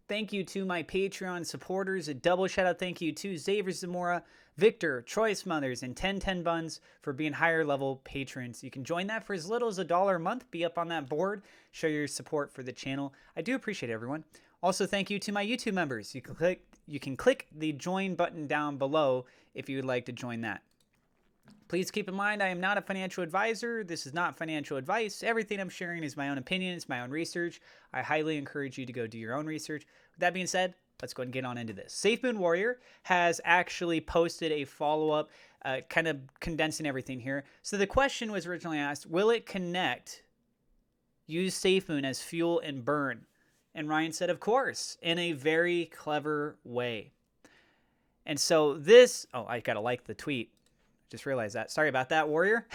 thank you to my Patreon supporters. A double shout out thank you to Xavier Zamora, Victor, Troy Smothers, and 1010 Buns for being higher level patrons. You can join that for as little as $1 a month. Be up on that board. Show your support for the channel. I do appreciate it, everyone. Also, thank you to my YouTube members. You can click the join button down below if you would like to join that. Please keep in mind, I am not a financial advisor. This is not financial advice. Everything I'm sharing is my own opinion. It's my own research. I highly encourage you to go do your own research. With that being said, let's go ahead and get on into this. SafeMoon Warrior has actually posted a follow-up, kind of condensing everything here. So the question was originally asked, will it connect, use SafeMoon as fuel and burn? And Ryan said, of course, in a very clever way. And so this, oh, I got to like the tweet. Just realized that. Sorry about that, Warrior.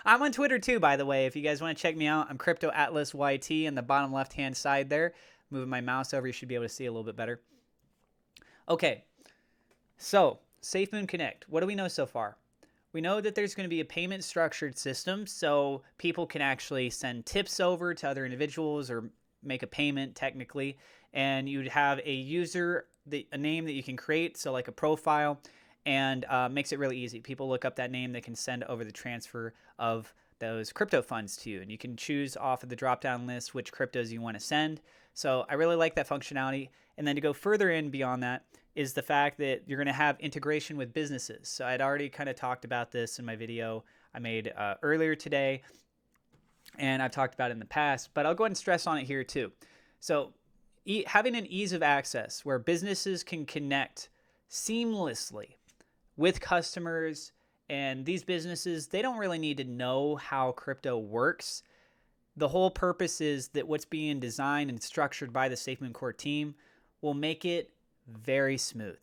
I'm on Twitter too, by the way. If you guys want to check me out, I'm Crypto Atlas YT in the bottom left-hand side there. Moving my mouse over, you should be able to see a little bit better. Okay, so SafeMoon Connect. What do we know so far? We know that there's going to be a payment structured system, so people can actually send tips over to other individuals or make a payment technically, and you'd have a user, a name that you can create, so like a profile, and makes it really easy. People look up that name, they can send over the transfer of those crypto funds to you, and you can choose off of the drop-down list which cryptos you want to send. So I really like that functionality. And then to go further in beyond that is the fact that you're going to have integration with businesses. So I'd already kind of talked about this in my video I made earlier today, and I've talked about it in the past, but I'll go ahead and stress on it here too. So having an ease of access where businesses can connect seamlessly with customers, and these businesses, they don't really need to know how crypto works. The whole purpose is that what's being designed and structured by the SafeMoon Core team will make it very smooth.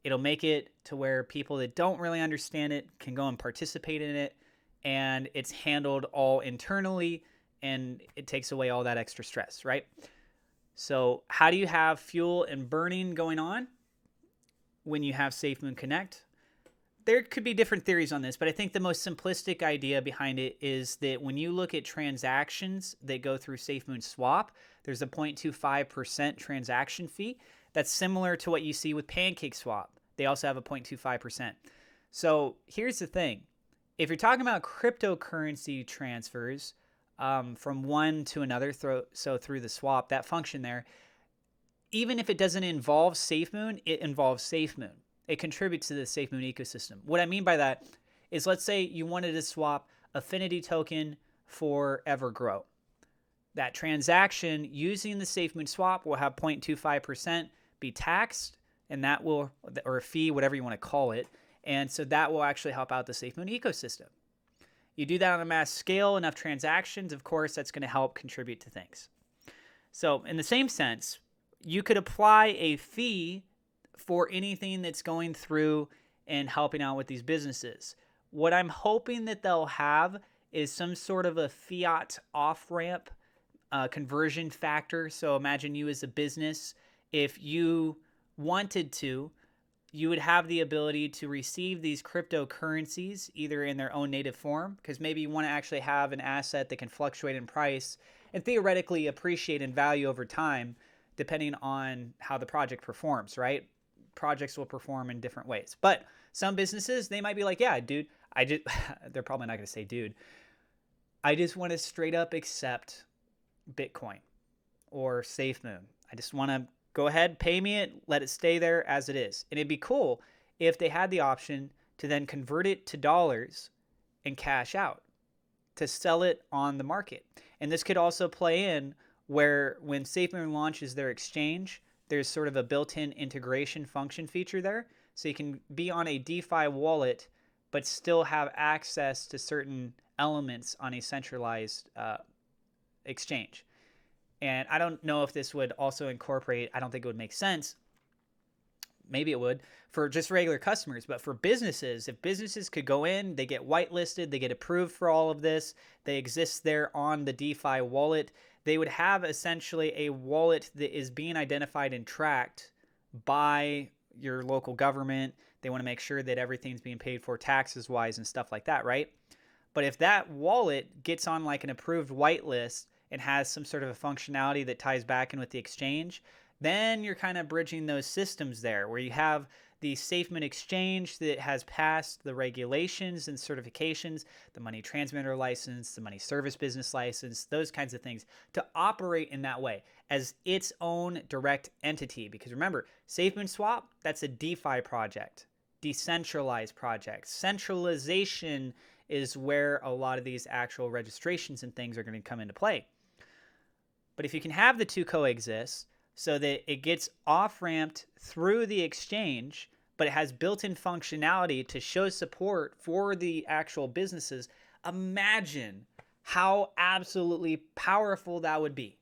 It'll make it to where people that don't really understand it can go and participate in it, and it's handled all internally, and it takes away all that extra stress, right? So how do you have fuel and burning going on when you have SafeMoon Connect? There could be different theories on this, but I think the most simplistic idea behind it is that when you look at transactions that go through SafeMoon Swap, there's a 0.25% transaction fee. That's similar to what you see with PancakeSwap. They also have a 0.25%. So here's the thing. If you're talking about cryptocurrency transfers from one to another, so through the swap, that function there, even if it doesn't involve SafeMoon, it involves SafeMoon. It contributes to the SafeMoon ecosystem. What I mean by that is, let's say you wanted to swap Affinity token for Evergrow. That transaction using the SafeMoon swap will have 0.25% be taxed, and that will, or a fee, whatever you want to call it. And so that will actually help out the SafeMoon ecosystem. You do that on a mass scale, enough transactions, of course, that's going to help contribute to things. So in the same sense, you could apply a fee for anything that's going through and helping out with these businesses. What I'm hoping that they'll have is some sort of a fiat off-ramp conversion factor. So imagine you as a business, if you wanted to, you would have the ability to receive these cryptocurrencies either in their own native form, because maybe you want to actually have an asset that can fluctuate in price and theoretically appreciate in value over time, depending on how the project performs, right? Projects will perform in different ways. But some businesses, they might be like, yeah, dude, they're probably not going to say, dude, I just want to straight up accept Bitcoin or SafeMoon. I just want to go ahead, pay me it, let it stay there as it is. And it'd be cool if they had the option to then convert it to dollars and cash out, to sell it on the market. And this could also play in where when SafeMoon launches their exchange, there's sort of a built-in integration function feature there. So you can be on a DeFi wallet, but still have access to certain elements on a centralized exchange. And I don't know if this would also incorporate, I don't think it would make sense. Maybe it would for just regular customers, but for businesses, if businesses could go in, they get whitelisted, they get approved for all of this, they exist there on the DeFi wallet, they would have essentially a wallet that is being identified and tracked by your local government. They want to make sure that everything's being paid for taxes wise and stuff like that, right? But if that wallet gets on like an approved whitelist and has some sort of a functionality that ties back in with the exchange, Then you're kind of bridging those systems there where you have the SafeMoon exchange that has passed the regulations and certifications, the money transmitter license, the money service business license, those kinds of things to operate in that way as its own direct entity. Because remember, SafeMoon Swap, that's a DeFi project, decentralized project. Centralization is where a lot of these actual registrations and things are going to come into play. But if you can have the two coexist, so that it gets off-ramped through the exchange, but it has built-in functionality to show support for the actual businesses, imagine how absolutely powerful that would be.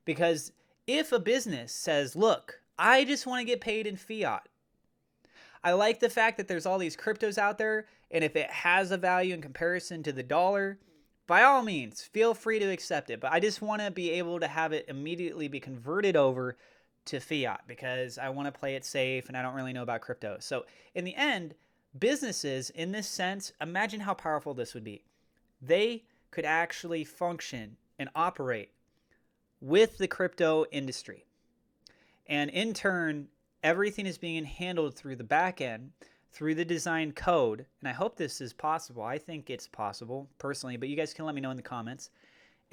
Because if a business says, look, I just want to get paid in fiat. I like the fact that there's all these cryptos out there, and if it has a value in comparison to the dollar, by all means, feel free to accept it. But I just want to be able to have it immediately be converted over to fiat because I want to play it safe and I don't really know about crypto. So in the end, businesses in this sense, imagine how powerful this would be. They could actually function and operate with the crypto industry. And in turn, everything is being handled through the back end, through the design code, and I hope this is possible. I think it's possible personally, but you guys can let me know in the comments.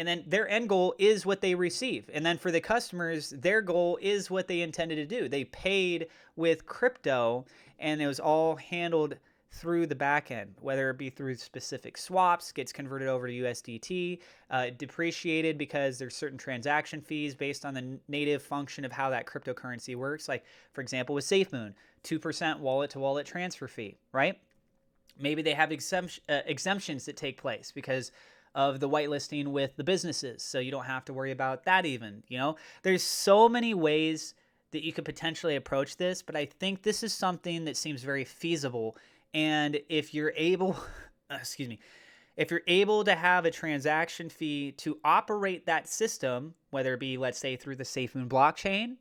And then their end goal is what they receive. And then for the customers, their goal is what they intended to do. They paid with crypto, and it was all handled through the back end, whether it be through specific swaps, gets converted over to USDT, depreciated because there's certain transaction fees based on the native function of how that cryptocurrency works. Like, for example, with SafeMoon, 2% wallet-to-wallet transfer fee, right? Maybe they have exemptions that take place because of the whitelisting with the businesses, so you don't have to worry about that even, you know? There's so many ways that you could potentially approach this, but I think this is something that seems very feasible. And if you're able, if you're able to have a transaction fee to operate that system, whether it be, let's say, through the SafeMoon blockchain,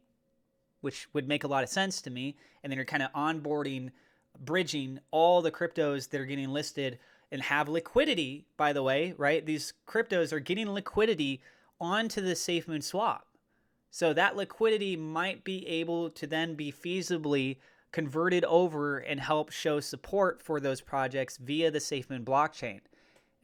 which would make a lot of sense to me, and then you're kind of onboarding, bridging all the cryptos that are getting listed and have liquidity, by the way, right? These cryptos are getting liquidity onto the SafeMoon swap. So that liquidity might be able to then be feasibly converted over and help show support for those projects via the SafeMoon blockchain.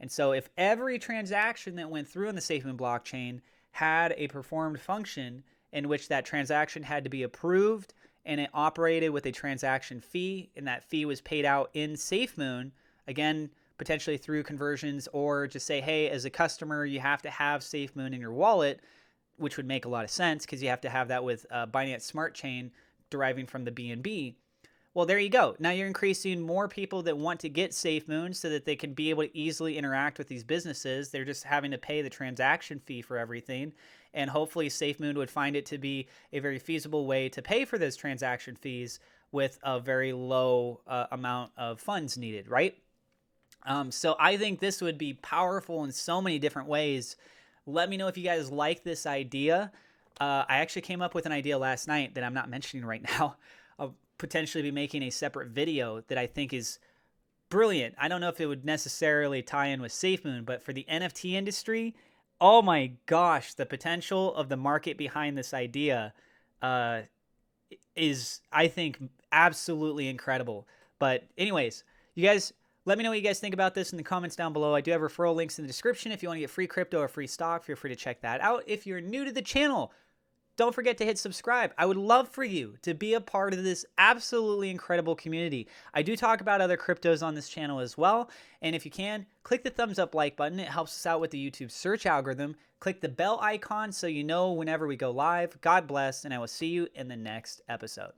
And so if every transaction that went through on the SafeMoon blockchain had a performed function in which that transaction had to be approved and it operated with a transaction fee, and that fee was paid out in SafeMoon, again, potentially through conversions, or just say, hey, as a customer, you have to have SafeMoon in your wallet, which would make a lot of sense because you have to have that with Binance Smart Chain deriving from the BNB. Well, there you go. Now you're increasing more people that want to get SafeMoon so that they can be able to easily interact with these businesses. They're just having to pay the transaction fee for everything. And hopefully SafeMoon would find it to be a very feasible way to pay for those transaction fees with a very low amount of funds needed, right? So I think this would be powerful in so many different ways. Let me know if you guys like this idea. I actually came up with an idea last night that I'm not mentioning right now. I'll potentially be making a separate video that I think is brilliant. I don't know if it would necessarily tie in with SafeMoon, but for the NFT industry, oh my gosh, the potential of the market behind this idea is, I think, absolutely incredible. But anyways, you guys, let me know what you guys think about this in the comments down below. I do have referral links in the description. If you want to get free crypto or free stock, feel free to check that out. If you're new to the channel, don't forget to hit subscribe. I would love for you to be a part of this absolutely incredible community. I do talk about other cryptos on this channel as well. And if you can, click the thumbs up like button. It helps us out with the YouTube search algorithm. Click the bell icon so you know whenever we go live. God bless, and I will see you in the next episode.